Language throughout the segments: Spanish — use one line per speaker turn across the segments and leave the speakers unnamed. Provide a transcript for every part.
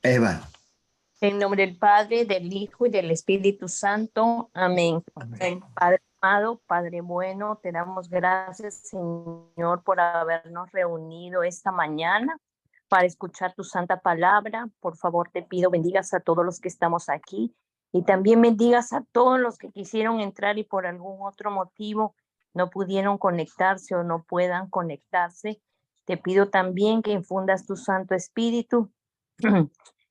Eva.
En nombre del Padre, del Hijo y del Espíritu Santo. Amén.
Amén.
Padre amado, Padre bueno, te damos gracias, Señor, por habernos reunido esta mañana para escuchar tu santa palabra. Por favor, te pido bendigas a todos los que estamos aquí y también bendigas a todos los que quisieron entrar y por algún otro motivo no pudieron conectarse o no puedan conectarse. Te pido también que infundas tu Santo Espíritu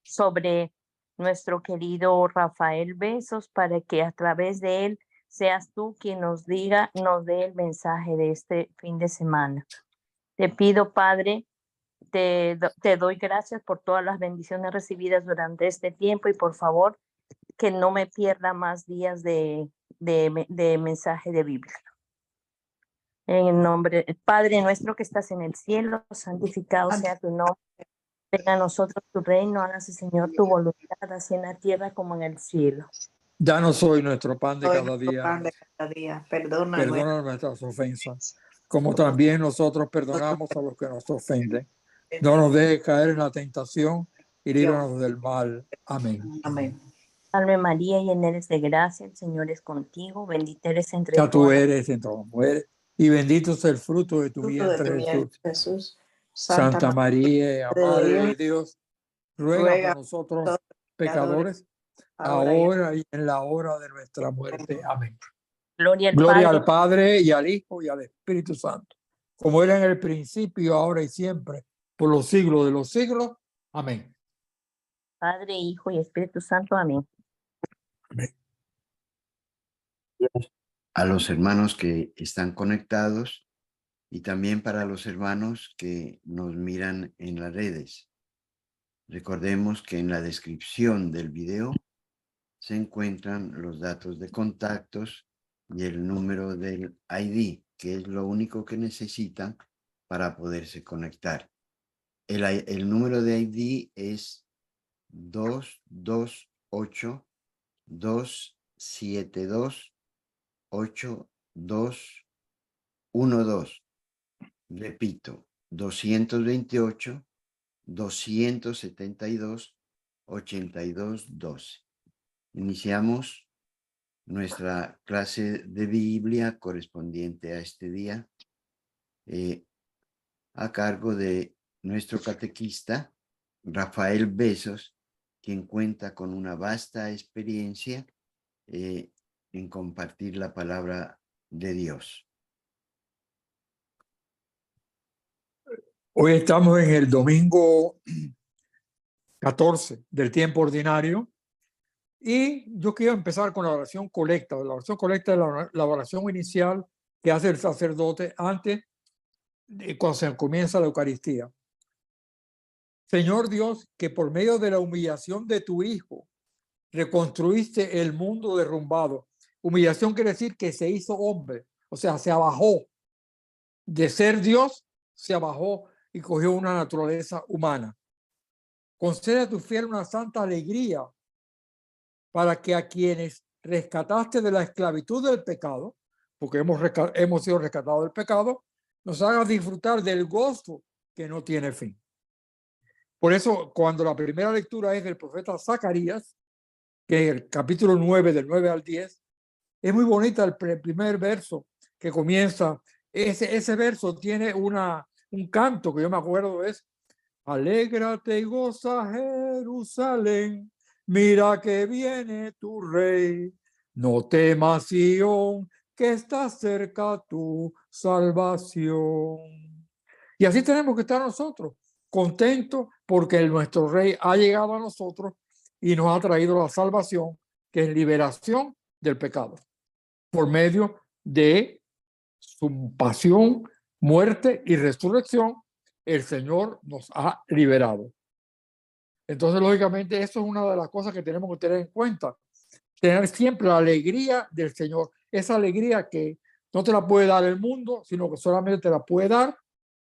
sobre nuestro querido Rafael Besos, para que a través de él seas tú quien nos dé el mensaje de este fin de semana. Te pido, Padre, te doy gracias por todas las bendiciones recibidas durante este tiempo y por favor que no me pierda más días de mensaje de Biblia. En el nombre, Padre nuestro que estás en el cielo, santificado sea tu nombre. Venga a nosotros tu reino, hágase, Señor, tu voluntad, así en la tierra como en el cielo.
Danos hoy nuestro pan de cada día.
Perdona
nuestras ofensas, como también nosotros perdonamos a los que nos ofenden. No nos dejes caer en la tentación y líbranos del mal. Amén.
Amén.
Salve María, llena eres de gracia, el Señor es contigo, bendita eres entre
Ya tú
todas.
eres entre las mujeres, y bendito es el fruto de tu vientre, Jesús.
Jesús.
Santa María, Madre de Dios, ruega por nosotros pecadores, ahora y en la hora de nuestra muerte. Amén.
Gloria al
Gloria
Padre,
al Padre, y al Hijo, y al Espíritu Santo, como era en el principio, ahora y siempre, por los siglos de los siglos. Amén.
Padre, Hijo y Espíritu Santo. Amén.
Amén.
A los hermanos que están conectados y también para los hermanos que nos miran en las redes. Recordemos que en la descripción del video se encuentran los datos de contactos y el número del ID, que es lo único que necesitan para poderse conectar. El número de ID es 228-272-8212. Repito, 228-272-8212. Iniciamos nuestra clase de Biblia correspondiente a este día, a cargo de nuestro catequista, Rafael Besos, quien cuenta con una vasta experiencia en compartir la palabra de Dios.
Hoy estamos en el domingo 14 del tiempo ordinario y yo quiero empezar con la oración colecta. La oración colecta es la oración inicial que hace el sacerdote antes de cuando se comienza la Eucaristía. Señor Dios, que por medio de la humillación de tu Hijo reconstruiste el mundo derrumbado. Humillación quiere decir que se hizo hombre, o sea, se abajó de ser Dios, se abajó y cogió una naturaleza humana. Concede a tu fiel una santa alegría para que a quienes rescataste de la esclavitud del pecado, porque hemos sido rescatados del pecado, nos hagas disfrutar del gozo que no tiene fin. Por eso, cuando la primera lectura es del profeta Zacarías, que es el capítulo 9, del 9 al 10, es muy bonita el primer verso que comienza. Ese verso tiene un canto que yo me acuerdo, es: alégrate y goza, Jerusalén, mira que viene tu rey. No temas, Sión, que está cerca tu salvación. Y así tenemos que estar nosotros, contentos porque nuestro rey ha llegado a nosotros y nos ha traído la salvación, que es liberación del pecado, por medio de su pasión, muerte y resurrección. El Señor nos ha liberado. Entonces, lógicamente, eso es una de las cosas que tenemos que tener en cuenta. Tener siempre la alegría del Señor. Esa alegría que no te la puede dar el mundo, sino que solamente te la puede dar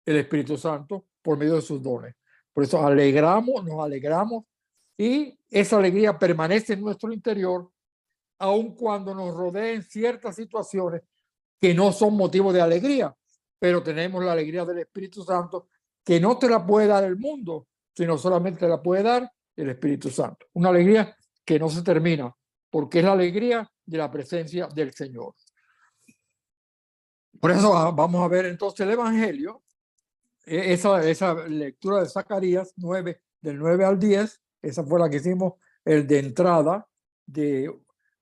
el Espíritu Santo por medio de sus dones. Por eso nos alegramos y esa alegría permanece en nuestro interior, aun cuando nos rodeen ciertas situaciones que no son motivo de alegría, pero tenemos la alegría del Espíritu Santo, que no te la puede dar el mundo, sino solamente te la puede dar del Espíritu Santo. Una alegría que no se termina, porque es la alegría de la presencia del Señor. Por eso vamos a ver entonces el Evangelio, esa lectura de Zacarías 9, del 9 al 10, esa fue la que hicimos, el de entrada de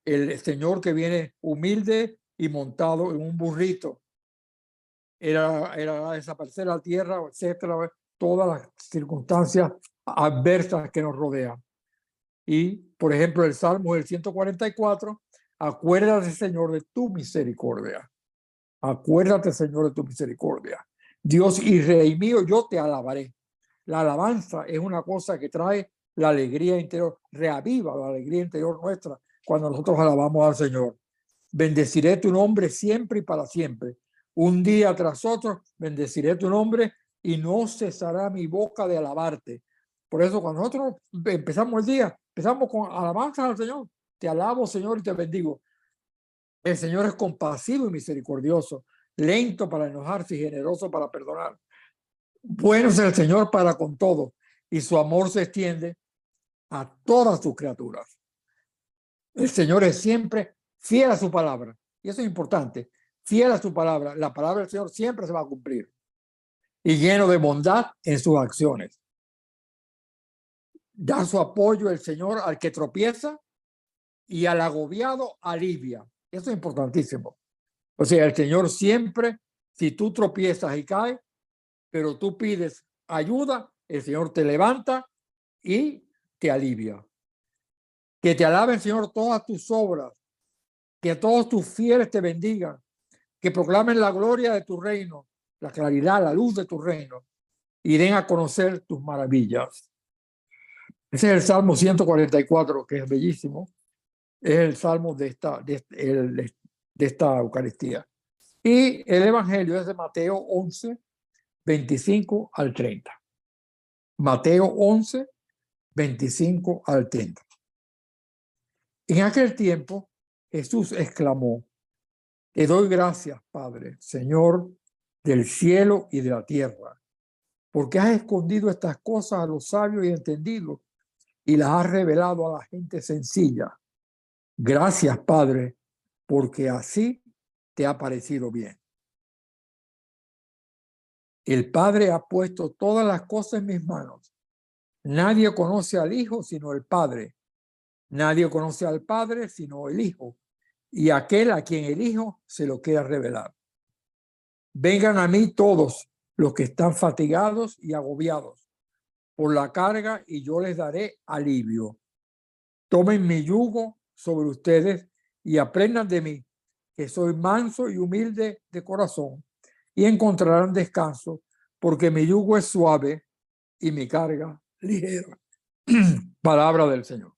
el Señor que viene humilde y montado en un burrito. Era desaparecer la tierra, etcétera, todas las circunstancias adversas que nos rodean. Y, por ejemplo, el Salmo del 144, acuérdate, Señor, de tu misericordia. Acuérdate, Señor, de tu misericordia. Dios y Rey mío, yo te alabaré. La alabanza es una cosa que trae la alegría interior, reaviva la alegría interior nuestra cuando nosotros alabamos al Señor. Bendeciré tu nombre siempre y para siempre. Un día tras otro bendeciré tu nombre y no cesará mi boca de alabarte. Por eso cuando nosotros empezamos el día, empezamos con alabanza al Señor. Te alabo, Señor, y te bendigo. El Señor es compasivo y misericordioso, lento para enojarse y generoso para perdonar. Bueno es el Señor para con todo, y su amor se extiende a todas sus criaturas. El Señor es siempre fiel a su palabra, y eso es importante, fiel a su palabra. La palabra del Señor siempre se va a cumplir, y lleno de bondad en sus acciones. Da su apoyo el Señor al que tropieza, y al agobiado alivia. Eso es importantísimo. O sea, el Señor siempre, si tú tropiezas y caes, pero tú pides ayuda, el Señor te levanta y te alivia. Que te alaben, Señor, todas tus obras, que todos tus fieles te bendigan, que proclamen la gloria de tu reino, la claridad, la luz de tu reino, y den a conocer tus maravillas. Ese es el Salmo 144, que es bellísimo. Es el Salmo de esta Eucaristía. Y el Evangelio es de Mateo 11, 25 al 30. Mateo 11, 25 al 30. En aquel tiempo, Jesús exclamó: te doy gracias, Padre, Señor del cielo y de la tierra, porque has escondido estas cosas a los sabios y entendidos y las has revelado a la gente sencilla. Gracias, Padre, porque así te ha parecido bien. El Padre ha puesto todas las cosas en mis manos. Nadie conoce al Hijo sino el Padre. Nadie conoce al Padre sino el Hijo, y aquel a quien el Hijo se lo quiera revelar. Vengan a mí todos los que están fatigados y agobiados por la carga, y yo les daré alivio. Tomen mi yugo sobre ustedes y aprendan de mí, que soy manso y humilde de corazón, y encontrarán descanso, porque mi yugo es suave y mi carga ligera. Palabra del Señor.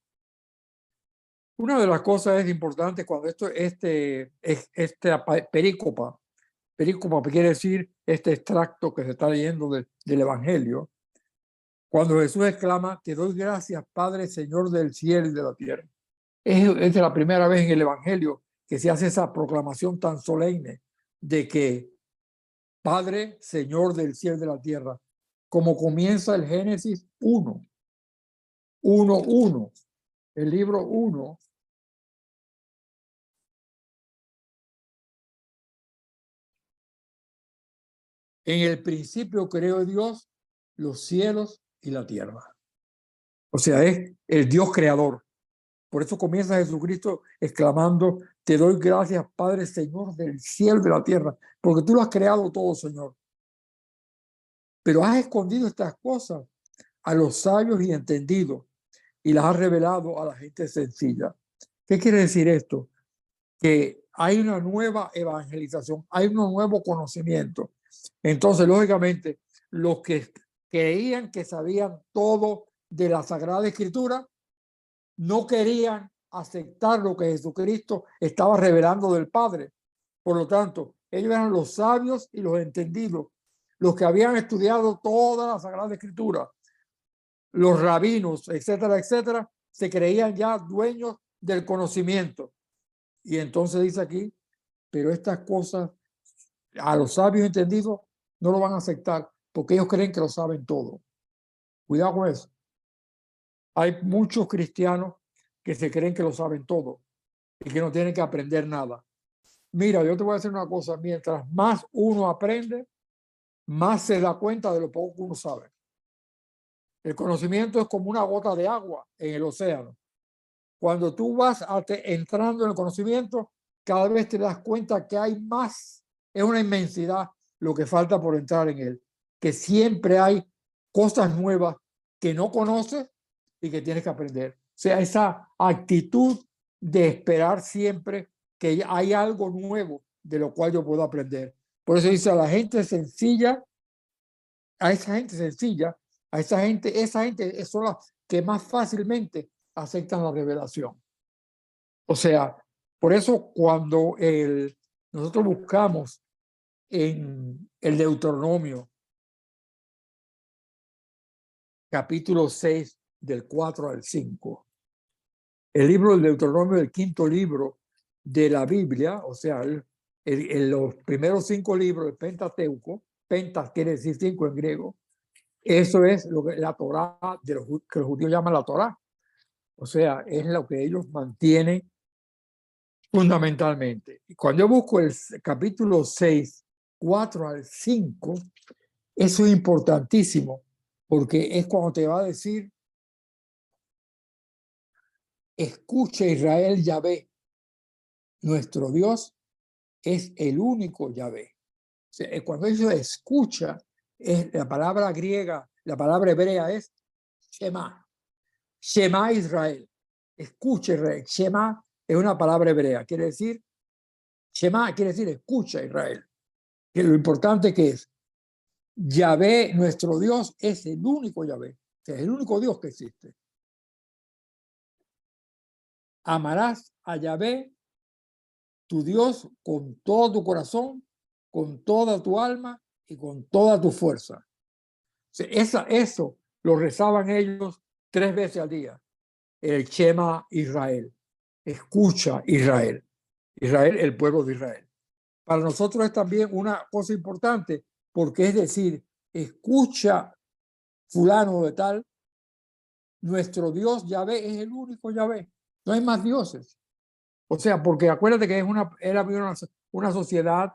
Una de las cosas es importante cuando esta perícopa quiere decir este extracto que se está leyendo del Evangelio, cuando Jesús exclama: te doy gracias, Padre, Señor del cielo y de la tierra. Es la primera vez en el Evangelio que se hace esa proclamación tan solemne de que Padre, Señor del cielo y de la tierra, como comienza el Génesis 1, el libro 1. En el principio creó Dios los cielos y la tierra. O sea, es el Dios creador. Por eso comienza Jesucristo exclamando: te doy gracias, Padre, Señor del cielo y de la tierra, porque tú lo has creado todo, Señor. Pero has escondido estas cosas a los sabios y entendidos y las has revelado a la gente sencilla. ¿Qué quiere decir esto? Que hay una nueva evangelización, hay un nuevo conocimiento. Entonces, lógicamente, los que creían que sabían todo de la Sagrada Escritura no querían aceptar lo que Jesucristo estaba revelando del Padre. Por lo tanto, ellos eran los sabios y los entendidos, los que habían estudiado toda la Sagrada Escritura. Los rabinos, etcétera, etcétera, se creían ya dueños del conocimiento. Y entonces dice aquí: pero estas cosas a los sabios entendidos no lo van a aceptar, porque ellos creen que lo saben todo. Cuidado con eso. Hay muchos cristianos que se creen que lo saben todo y que no tienen que aprender nada. Mira, yo te voy a decir una cosa, mientras más uno aprende, más se da cuenta de lo poco que uno sabe. El conocimiento es como una gota de agua en el océano. Cuando tú vas entrando en el conocimiento, cada vez te das cuenta que hay más, es una inmensidad lo que falta por entrar en él, que siempre hay cosas nuevas que no conoces y que tienes que aprender. O sea, esa actitud de esperar siempre que hay algo nuevo de lo cual yo puedo aprender. Por eso dice a la gente sencilla, a esa gente sencilla, esa gente son las que más fácilmente aceptan la revelación. O sea, por eso cuando nosotros buscamos en el Deuteronomio, capítulo 6, del 4 al 5, el libro del Deuteronomio, el quinto libro de la Biblia, o sea, los primeros 5 libros del Pentateuco, Pentas quiere decir 5 en griego, eso es lo que la Torá, que los judíos llaman la Torá. O sea, es lo que ellos mantienen fundamentalmente. Y cuando yo busco el capítulo 6, 4 al 5, eso es importantísimo, porque es cuando te va a decir, escucha Israel Yahvé, nuestro Dios es el único Yahvé. O sea, cuando ellos escucha, es la palabra griega, la palabra hebrea es Shema. Shema Israel. Escucha Israel. Shema es una palabra hebrea. Quiere decir, Shema quiere decir escucha Israel. Que lo importante que es, Yahvé, nuestro Dios, es el único Yahvé. O sea, es el único Dios que existe. Amarás a Yahvé, tu Dios, con todo tu corazón, con toda tu alma y con toda tu fuerza. O sea, eso lo rezaban ellos 3 veces al día. El Shema Israel. Escucha Israel. Israel, el pueblo de Israel. Para nosotros es también una cosa importante, porque es decir, escucha fulano de tal, nuestro Dios Yahvé es el único Yahvé. No hay más dioses. O sea, porque acuérdate que era una sociedad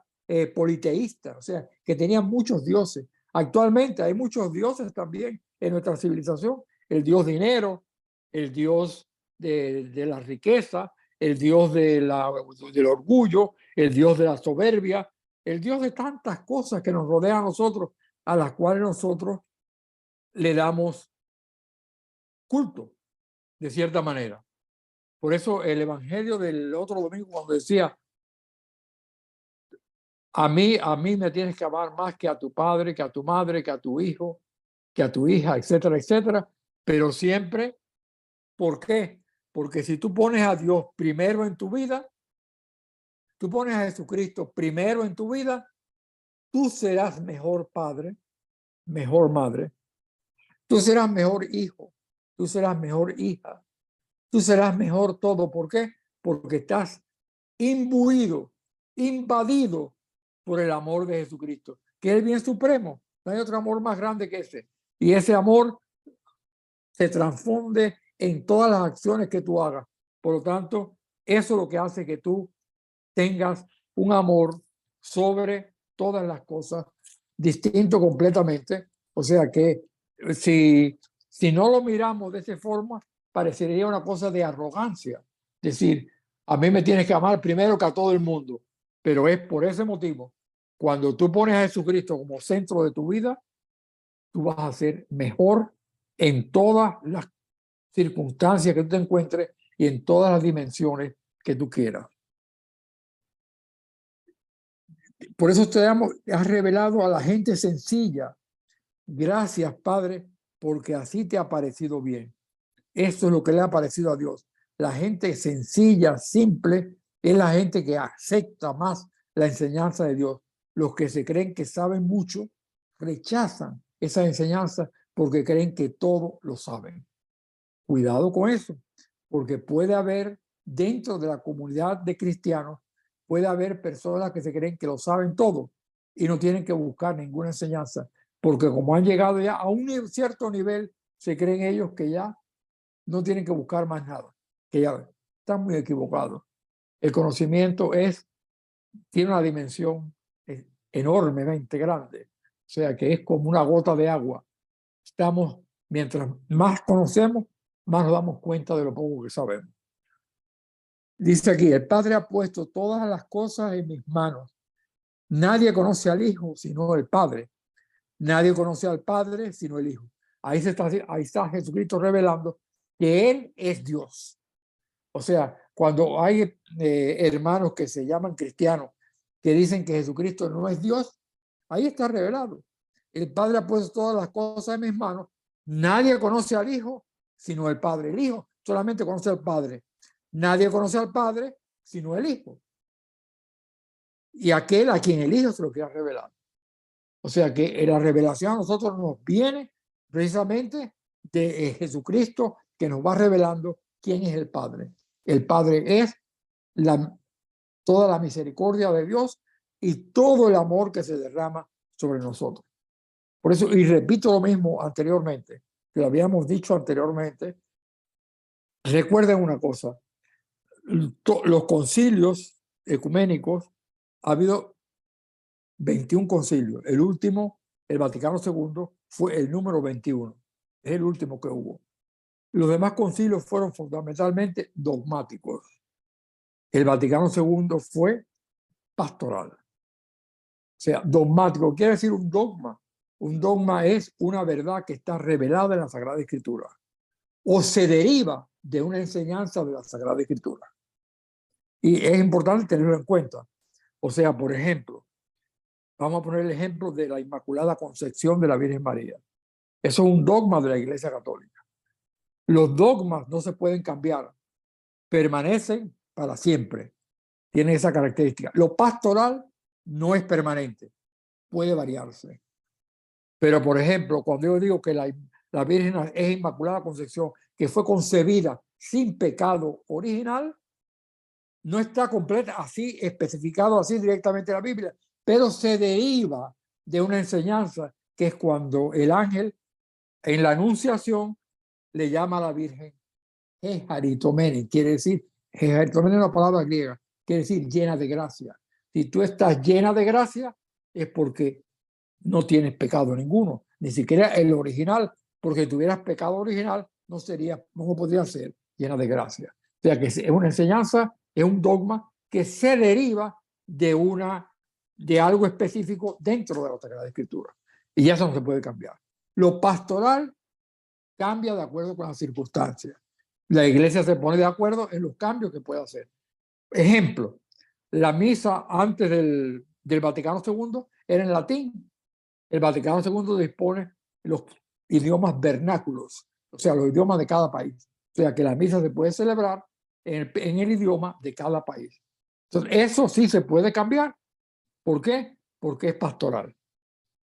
politeísta, o sea, que tenía muchos dioses. Actualmente hay muchos dioses también en nuestra civilización. El dios dinero, el dios de la riqueza, el dios del orgullo, el dios de la soberbia, el dios de tantas cosas que nos rodean a nosotros, a las cuales nosotros le damos culto, de cierta manera. Por eso el evangelio del otro domingo, cuando decía, a mí me tienes que amar más que a tu padre, que a tu madre, que a tu hijo, que a tu hija, etcétera, etcétera. Pero siempre, ¿por qué? Porque si tú pones a Dios primero en tu vida, tú pones a Jesucristo primero en tu vida, tú serás mejor padre, mejor madre, tú serás mejor hijo, tú serás mejor hija, tú serás mejor todo. ¿Por qué? Porque estás imbuido, invadido por el amor de Jesucristo, que es el bien supremo. No hay otro amor más grande que ese. Y ese amor se transfunde en todas las acciones que tú hagas. Por lo tanto, eso es lo que hace que tú tengas un amor sobre todas las cosas, distinto completamente. O sea que si no lo miramos de esa forma, parecería una cosa de arrogancia. Decir, a mí me tienes que amar primero que a todo el mundo. Pero es por ese motivo. Cuando tú pones a Jesucristo como centro de tu vida, tú vas a ser mejor en todas las circunstancias que tú te encuentres y en todas las dimensiones que tú quieras. Por eso te has revelado a la gente sencilla. Gracias, Padre, porque así te ha parecido bien. Esto es lo que le ha parecido a Dios. La gente sencilla, simple, es la gente que acepta más la enseñanza de Dios. Los que se creen que saben mucho, rechazan esa enseñanza porque creen que todo lo saben. Cuidado con eso, porque puede haber dentro de la comunidad de cristianos, puede haber personas que se creen que lo saben todo y no tienen que buscar ninguna enseñanza, porque como han llegado ya a un cierto nivel, se creen ellos que ya no tienen que buscar más nada, que ya están muy equivocados. El conocimiento tiene una dimensión enormemente grande, o sea que es como una gota de agua. Mientras más conocemos, más nos damos cuenta de lo poco que sabemos. Dice aquí, el Padre ha puesto todas las cosas en mis manos. Nadie conoce al Hijo sino el Padre. Nadie conoce al Padre sino el Hijo. Ahí está Jesucristo revelando que Él es Dios. O sea, cuando hay hermanos que se llaman cristianos que dicen que Jesucristo no es Dios, ahí está revelado. El Padre ha puesto todas las cosas en mis manos. Nadie conoce al Hijo sino el Padre. El Hijo solamente conoce al Padre. Nadie conoce al Padre sino el Hijo. Y aquel a quien el Hijo se lo quiera revelar. O sea que la revelación a nosotros nos viene precisamente de Jesucristo, que nos va revelando quién es el Padre. El Padre es toda la misericordia de Dios y todo el amor que se derrama sobre nosotros. Por eso, y repito lo mismo anteriormente, que lo habíamos dicho anteriormente, recuerden una cosa, los concilios ecuménicos, ha habido 21 concilios. El último, el Vaticano II, fue el número 21. Es el último que hubo. Los demás concilios fueron fundamentalmente dogmáticos. El Vaticano II fue pastoral. O sea, dogmático quiere decir un dogma. Un dogma es una verdad que está revelada en la Sagrada Escritura o se deriva de una enseñanza de la Sagrada Escritura. Y es importante tenerlo en cuenta. O sea, por ejemplo, vamos a poner el ejemplo de la Inmaculada Concepción de la Virgen María. Eso es un dogma de la Iglesia Católica. Los dogmas no se pueden cambiar, permanecen para siempre. Tienen esa característica. Lo pastoral no es permanente, puede variarse. Pero, por ejemplo, cuando yo digo que la Virgen es Inmaculada Concepción, que fue concebida sin pecado original, no está completa así, especificado así directamente en la Biblia, pero se deriva de una enseñanza que es cuando el ángel en la Anunciación le llama a la Virgen Hejaritomene, quiere decir, Hejaritomene es una palabra griega, quiere decir llena de gracia. Si tú estás llena de gracia es porque no tienes pecado ninguno, ni siquiera el original, porque si tuvieras pecado original no podría ser llena de gracia. O sea que es una enseñanza, es un dogma que se deriva de algo específico dentro de la Sagrada Escritura. Y eso no se puede cambiar. Lo pastoral cambia de acuerdo con las circunstancias. La iglesia se pone de acuerdo en los cambios que puede hacer. Ejemplo, la misa antes del Vaticano II era en latín. El Vaticano II dispone los idiomas vernáculos, o sea, los idiomas de cada país. O sea, que la misa se puede celebrar en el idioma de cada país. Entonces, eso sí se puede cambiar. ¿Por qué? Porque es pastoral.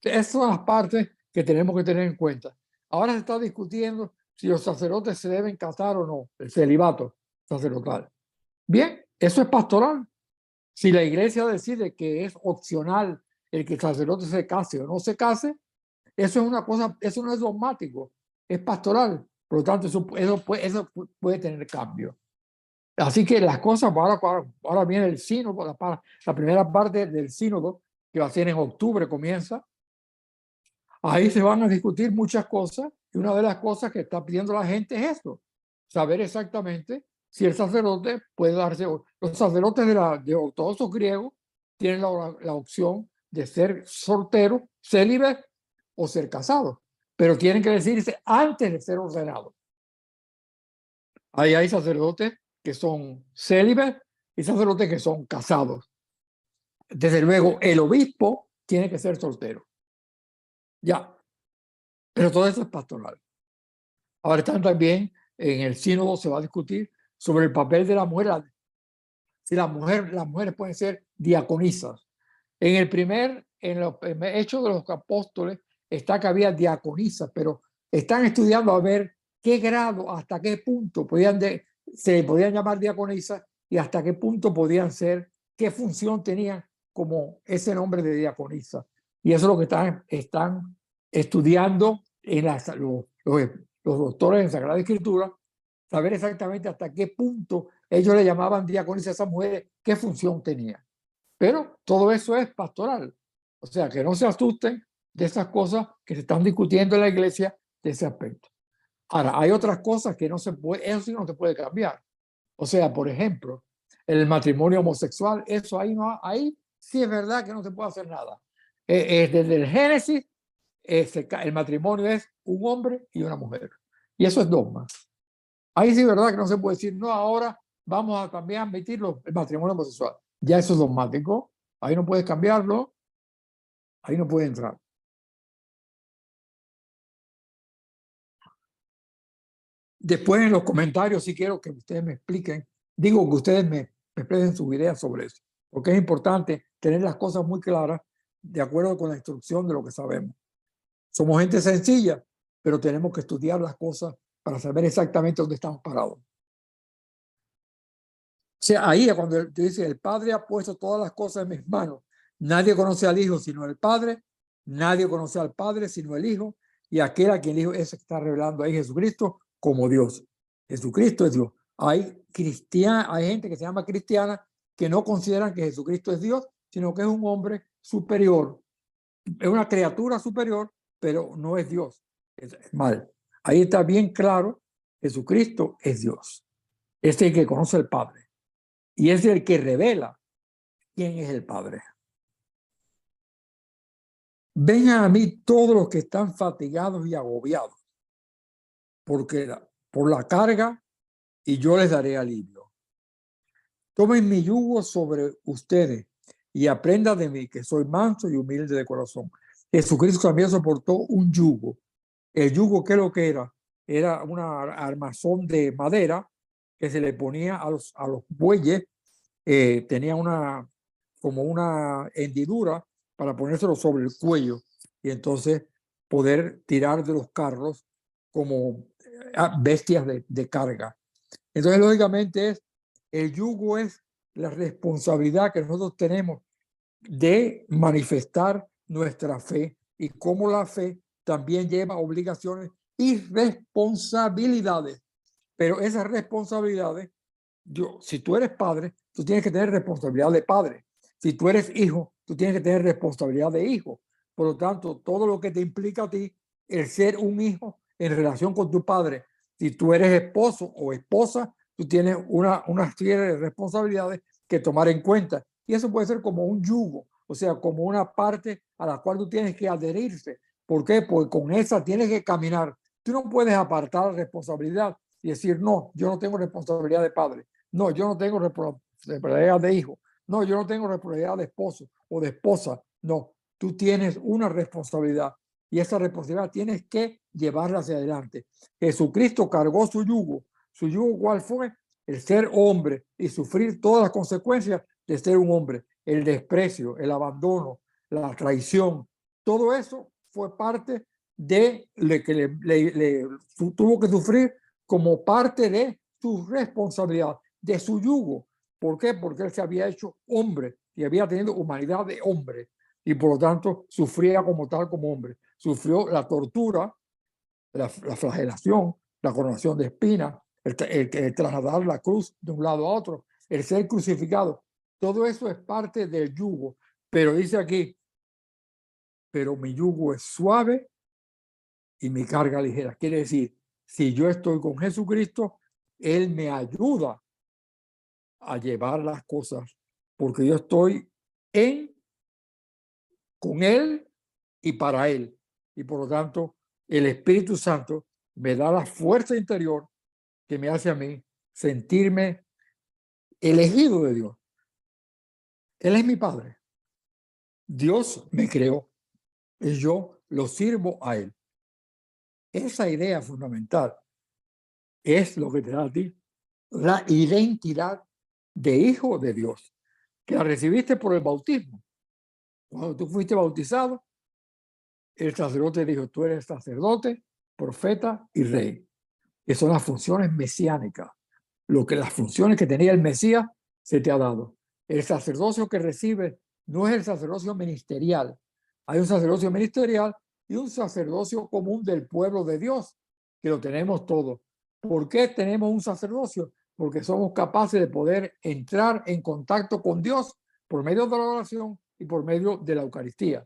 Esas son las partes que tenemos que tener en cuenta. Ahora se está discutiendo si los sacerdotes se deben casar o no, el celibato sacerdotal. Bien, eso es pastoral. Si la iglesia decide que es opcional el que el sacerdote se case o no se case, eso es una cosa, eso no es dogmático, es pastoral. Por lo tanto, eso puede tener cambio. Así que las cosas, ahora viene el sínodo, la primera parte del sínodo, que va a ser en octubre, comienza. Ahí se van a discutir muchas cosas y una de las cosas que está pidiendo la gente es esto, saber exactamente si el sacerdote puede darse. Los sacerdotes de ortodoxos griegos tienen la opción de ser solteros, célibes o ser casados, pero tienen que decirse antes de ser ordenados. Ahí hay sacerdotes que son célibes y sacerdotes que son casados. Desde luego, el obispo tiene que ser soltero. Ya, pero todo eso es pastoral. Ahora están también en el sínodo, se va a discutir sobre el papel de la mujer. Si las mujeres pueden ser diaconisas. En los Hechos de los Apóstoles está que había diaconisas, pero están estudiando a ver qué grado, hasta qué punto se podían llamar diaconisas y hasta qué punto podían ser, qué función tenían como ese nombre de diaconisa. Y eso es lo que están estudiando en los doctores en Sagrada Escritura saber exactamente hasta qué punto ellos le llamaban diaconisa a esas mujeres, qué función tenía. Pero todo eso es pastoral. O sea, que no se asusten de esas cosas que se están discutiendo en la iglesia de ese aspecto. Ahora, hay otras cosas que no se puede, eso sí no se puede cambiar. O sea, por ejemplo, el matrimonio homosexual, eso ahí no, ahí sí es verdad que no se puede hacer nada. Desde el Génesis, el matrimonio es un hombre y una mujer. Y eso es dogma. Ahí sí es verdad que no se puede decir, no, ahora vamos a también admitir el matrimonio homosexual. Ya eso es dogmático. Ahí no puedes cambiarlo. Ahí no puede entrar. Después en los comentarios, si quiero que ustedes me expliquen, digo que ustedes me expresen sus ideas sobre eso, porque es importante tener las cosas muy claras de acuerdo con la instrucción de lo que sabemos. Somos gente sencilla, pero tenemos que estudiar las cosas para saber exactamente dónde estamos parados. O sea, ahí es cuando dice, el Padre ha puesto todas las cosas en mis manos. Nadie conoce al Hijo sino el Padre, nadie conoce al Padre sino el Hijo, y aquel a quien el Hijo es está revelando ahí Jesucristo como Dios. Jesucristo es Dios. Hay gente que se llama cristiana que no consideran que Jesucristo es Dios, sino que es un hombre superior, es una criatura superior, pero no es Dios. Es mal. Ahí está bien claro, Jesucristo es Dios. Es el que conoce al Padre y es el que revela quién es el Padre. Vengan a mí todos los que están fatigados y agobiados, por la carga, y yo les daré alivio. Tomen mi yugo sobre ustedes y aprendan de mí, que soy manso y humilde de corazón. Jesucristo también soportó un yugo. El yugo, ¿qué es lo que era? Era una armazón de madera que se le ponía a los bueyes. Tenía como una hendidura para ponérselo sobre el cuello y entonces poder tirar de los carros como bestias de carga. Entonces, lógicamente, el yugo es la responsabilidad que nosotros tenemos de manifestar nuestra fe, y cómo la fe también lleva obligaciones y responsabilidades. Pero esas responsabilidades, si tú eres padre, tú tienes que tener responsabilidad de padre. Si tú eres hijo, tú tienes que tener responsabilidad de hijo. Por lo tanto, todo lo que te implica a ti el ser un hijo en relación con tu padre. Si tú eres esposo o esposa, tú tienes una serie de responsabilidades que tomar en cuenta. Y eso puede ser como un yugo, o sea, como una parte a la cual tú tienes que adherirse. ¿Por qué? Porque con esa tienes que caminar. Tú no puedes apartar la responsabilidad y decir, no, yo no tengo responsabilidad de padre. No, yo no tengo responsabilidad de hijo. No, yo no tengo responsabilidad de esposo o de esposa. No, tú tienes una responsabilidad y esa responsabilidad tienes que llevarla hacia adelante. Jesucristo cargó su yugo. ¿Su yugo cuál fue? El ser hombre y sufrir todas las consecuencias de ser un hombre. El desprecio, el abandono, la traición. Todo eso fue parte de lo que tuvo que sufrir como parte de su responsabilidad, de su yugo. ¿Por qué? Porque él se había hecho hombre y había tenido humanidad de hombre y por lo tanto sufría como tal, como hombre. Sufrió la tortura, la flagelación, la coronación de espinas, el trasladar la cruz de un lado a otro, el ser crucificado. Todo eso es parte del yugo. Pero dice aquí, pero mi yugo es suave y mi carga ligera. Quiere decir, si yo estoy con Jesucristo, Él me ayuda a llevar las cosas, porque yo estoy con Él y para Él. Y por lo tanto, el Espíritu Santo me da la fuerza interior que me hace a mí sentirme elegido de Dios. Él es mi Padre. Dios me creó y yo lo sirvo a Él. Esa idea fundamental es lo que te da a ti la identidad de hijo de Dios, que la recibiste por el bautismo. Cuando tú fuiste bautizado, el sacerdote dijo, tú eres sacerdote, profeta y rey, que son las funciones mesiánicas. Las funciones que tenía el Mesías se te ha dado. El sacerdocio que recibe no es el sacerdocio ministerial. Hay un sacerdocio ministerial y un sacerdocio común del pueblo de Dios, que lo tenemos todos. ¿Por qué tenemos un sacerdocio? Porque somos capaces de poder entrar en contacto con Dios por medio de la oración y por medio de la Eucaristía.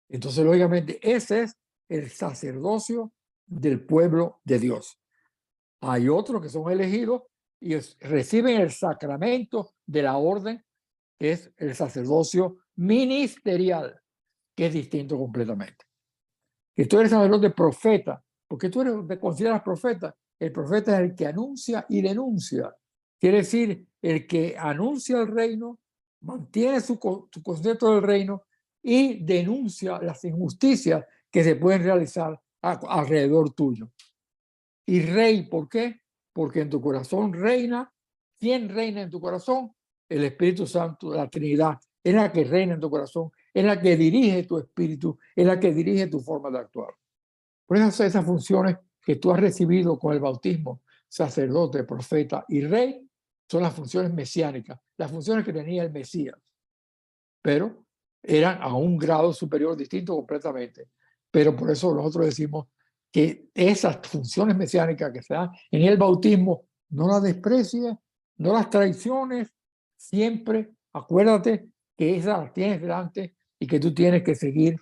Entonces, lógicamente, ese es el sacerdocio del pueblo de Dios. Hay otros que son elegidos y reciben el sacramento de la orden, que es el sacerdocio ministerial, que es distinto completamente. Que tú eres sacerdote profeta, porque te consideras profeta. El profeta es el que anuncia y denuncia. Quiere decir, el que anuncia el reino, mantiene su concepto del reino y denuncia las injusticias que se pueden realizar alrededor tuyo. Y rey, ¿por qué? Porque en tu corazón reina. ¿Quién reina en tu corazón? El Espíritu Santo, la Trinidad. Es la que reina en tu corazón, es la que dirige tu espíritu, es la que dirige tu forma de actuar. Por eso esas funciones que tú has recibido con el bautismo, sacerdote, profeta y rey, son las funciones mesiánicas, las funciones que tenía el Mesías, pero eran a un grado superior, distinto completamente. Pero por eso nosotros decimos que esas funciones mesiánicas que se dan en el bautismo, no las desprecies, no las traiciones, siempre acuérdate que esas las tienes delante y que tú tienes que seguir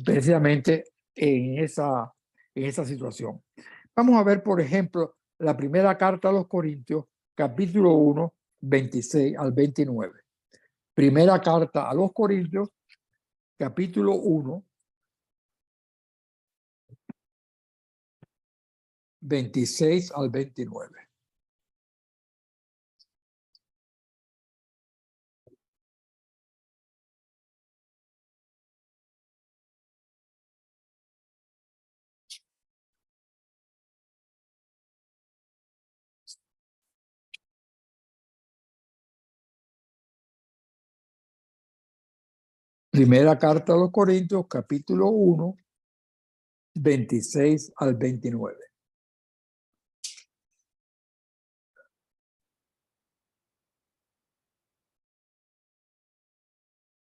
precisamente en esa situación. Vamos a ver, por ejemplo, la primera carta a los Corintios, capítulo 1, 26 al 29. Primera carta a los Corintios, capítulo 1, 26 al 29. Primera carta a los Corintios, capítulo 1, 26 al 29.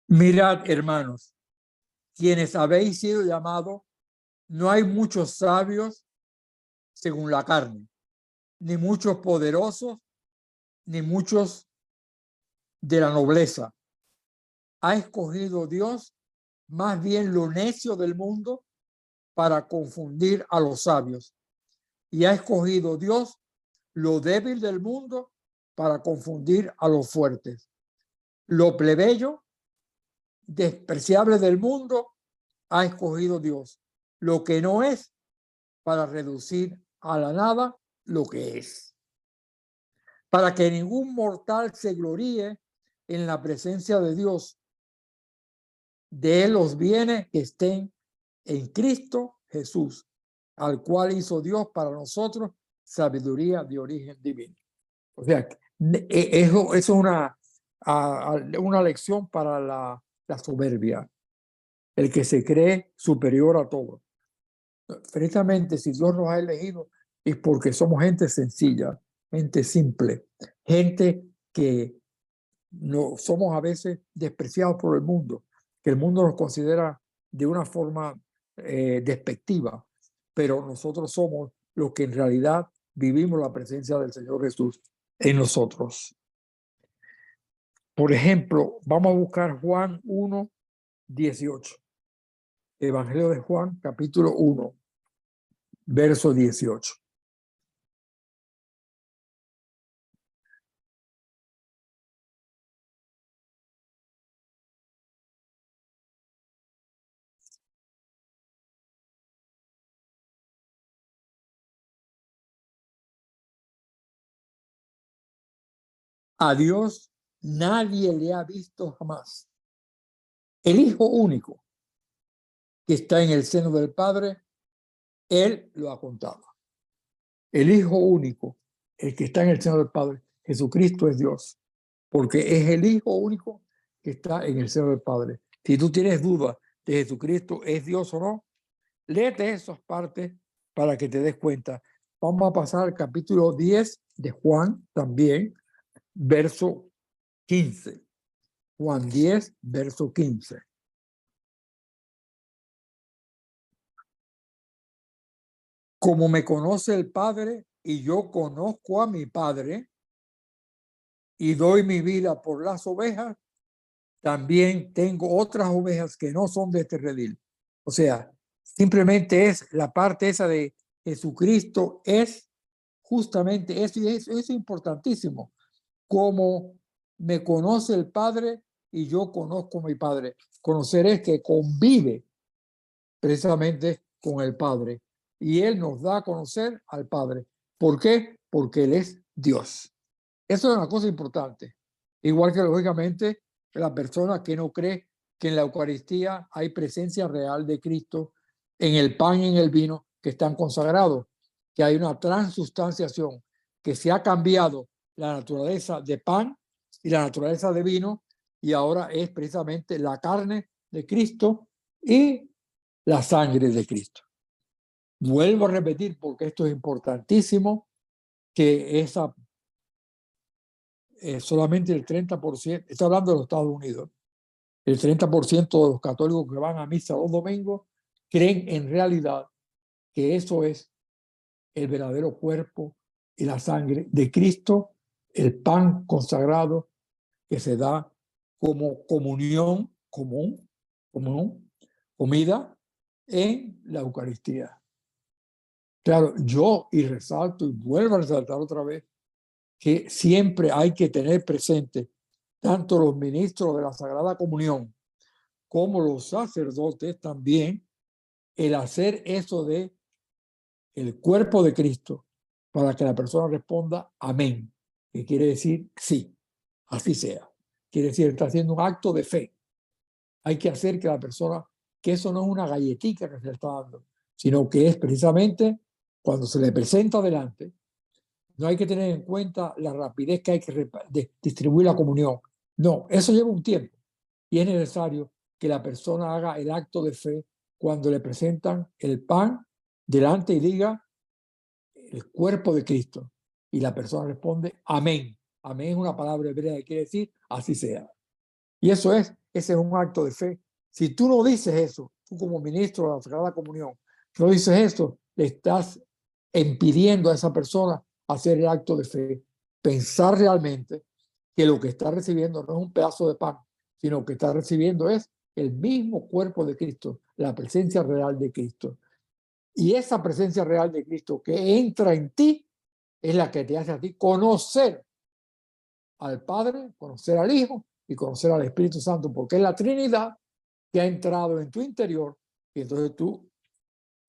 Mirad, hermanos, quienes habéis sido llamados, no hay muchos sabios según la carne, ni muchos poderosos, ni muchos de la nobleza. Ha escogido Dios más bien lo necio del mundo para confundir a los sabios. Y ha escogido Dios lo débil del mundo para confundir a los fuertes. Lo plebeyo, despreciable del mundo, ha escogido Dios. Lo que no es, para reducir a la nada lo que es. Para que ningún mortal se gloríe en la presencia de Dios. De él los bienes que estén en Cristo Jesús, al cual hizo Dios para nosotros sabiduría de origen divino. O sea, eso es una lección para la soberbia, el que se cree superior a todo. Precisamente, si Dios nos ha elegido, es porque somos gente sencilla, gente simple, gente que no somos a veces despreciados por el mundo, que el mundo nos considera de una forma despectiva, pero nosotros somos los que en realidad vivimos la presencia del Señor Jesús en nosotros. Por ejemplo, vamos a buscar Juan 1, 18. Evangelio de Juan, capítulo 1, verso 18. A Dios nadie le ha visto jamás. El Hijo único que está en el seno del Padre, Él lo ha contado. El Hijo único, el que está en el seno del Padre, Jesucristo es Dios, porque es el Hijo único que está en el seno del Padre. Si tú tienes duda de Jesucristo es Dios o no, léete esas partes para que te des cuenta. Vamos a pasar al capítulo 10 de Juan también, verso 15. Juan 10, verso 15. Como me conoce el Padre, y yo conozco a mi Padre y doy mi vida por las ovejas, también tengo otras ovejas que no son de este redil. O sea, simplemente es la parte esa de Jesucristo, es justamente eso, y eso es importantísimo. Como me conoce el Padre y yo conozco a mi Padre. Conocer es que convive precisamente con el Padre. Y Él nos da a conocer al Padre. ¿Por qué? Porque Él es Dios. Eso es una cosa importante. Igual que, lógicamente, la persona que no cree que en la Eucaristía hay presencia real de Cristo en el pan y en el vino que están consagrados, que hay una transustanciación, que se ha cambiado la naturaleza de pan y la naturaleza de vino, y ahora es precisamente la carne de Cristo y la sangre de Cristo. Vuelvo a repetir, porque esto es importantísimo, que esa solamente el 30%, estoy hablando de los Estados Unidos, el 30% de los católicos que van a misa los domingos creen en realidad que eso es el verdadero cuerpo y la sangre de Cristo, el pan consagrado que se da como comunión común, comida en la Eucaristía. Claro, yo y resalto y vuelvo a resaltar otra vez que siempre hay que tener presente tanto los ministros de la Sagrada Comunión como los sacerdotes también el hacer eso de el cuerpo de Cristo para que la persona responda amén, que quiere decir sí, así sea. Quiere decir, está haciendo un acto de fe. Hay que hacer que la persona, que eso no es una galletita que se le está dando, sino que es precisamente cuando se le presenta adelante. No hay que tener en cuenta la rapidez que hay que distribuir la comunión. No, eso lleva un tiempo y es necesario que la persona haga el acto de fe cuando le presentan el pan delante y diga el cuerpo de Cristo. Y la persona responde amén. Amén es una palabra hebrea que quiere decir así sea. Y ese es un acto de fe. Si tú no dices eso, tú como ministro de la Sagrada Comunión, no dices eso, le estás impidiendo a esa persona hacer el acto de fe, pensar realmente que lo que está recibiendo no es un pedazo de pan, sino que está recibiendo es el mismo cuerpo de Cristo, la presencia real de Cristo. Y esa presencia real de Cristo que entra en ti es la que te hace a ti conocer al Padre, conocer al Hijo y conocer al Espíritu Santo, porque es la Trinidad que ha entrado en tu interior y entonces tú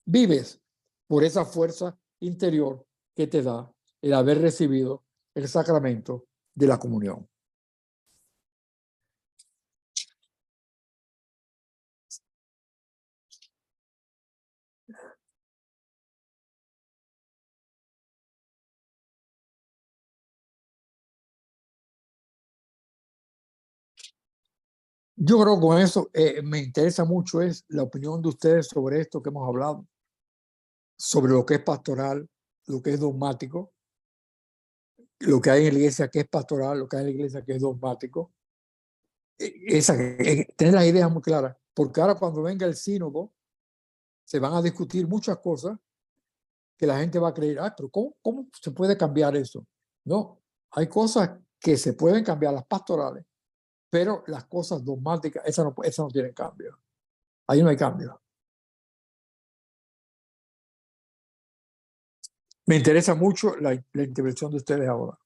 vives por esa fuerza interior que te da el haber recibido el sacramento de la comunión. Yo creo que con eso me interesa mucho es la opinión de ustedes sobre esto que hemos hablado, sobre lo que es pastoral, lo que es dogmático, lo que hay en la iglesia que es pastoral, lo que hay en la iglesia que es dogmático. Tener las ideas muy claras, porque ahora cuando venga el sínodo se van a discutir muchas cosas que la gente va a creer, pero ¿cómo se puede cambiar eso? No, hay cosas que se pueden cambiar, las pastorales, pero las cosas dogmáticas, esas no tienen cambio. Ahí no hay cambio. Me interesa mucho la intervención de ustedes ahora.